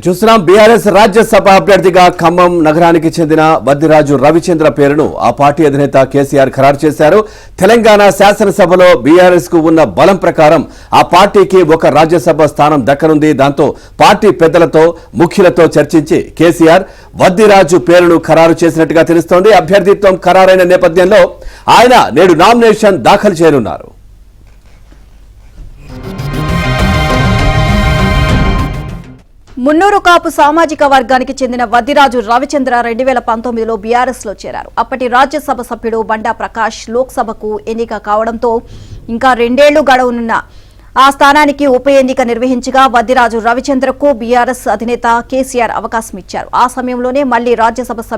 చూస్తున్నాం బీఆర్ఎస్ రాజ్యసభ అభ్యర్థిగా ఖమ్మం నగరానికి చెందిన వద్దిరాజు రవిచంద్ర పేరును ఆ పార్టీ అధినేత కేసీఆర్ ఖరారు చేశారు. తెలంగాణ శాసనసభలో బీఆర్ఎస్ కు ఉన్న బలం ప్రకారం ఆ పార్టీకి ఒక రాజ్యసభ స్థానం దక్కనుంది. దాంతో పార్టీ పెద్దలతో ముఖ్యులతో చర్చించి కేసీఆర్ వద్దిరాజు పేరును ఖరారు చేసినట్టుగా తెలుస్తోంది. అభ్యర్థిత్వం ఖరారైన నేపథ్యంలో ఆయన నేడు నామినేషన్ దాఖలు చేయనున్నారు. మున్నూరు కాపు సామాజిక వర్గానికి చెందిన వద్దిరాజు రవిచంద్ర 2019లో బీఆర్ఎస్ లో చేరారు. అప్పటి రాజ్యసభ సభ్యుడు బండా ప్రకాష్ లోక్సభకు ఎన్నిక కావడంతో ఇంకా 2 ఏళ్లు గడవనున్న ఆ స్థానానికి ఉప ఎన్నిక నిర్వహించగా వద్దిరాజు రవిచంద్రకు బీఆర్ఎస్ అధినేత కేసీఆర్ అవకాశం ఇచ్చారు. ఆ సమయంలోనే మళ్లీ రాజ్యసభ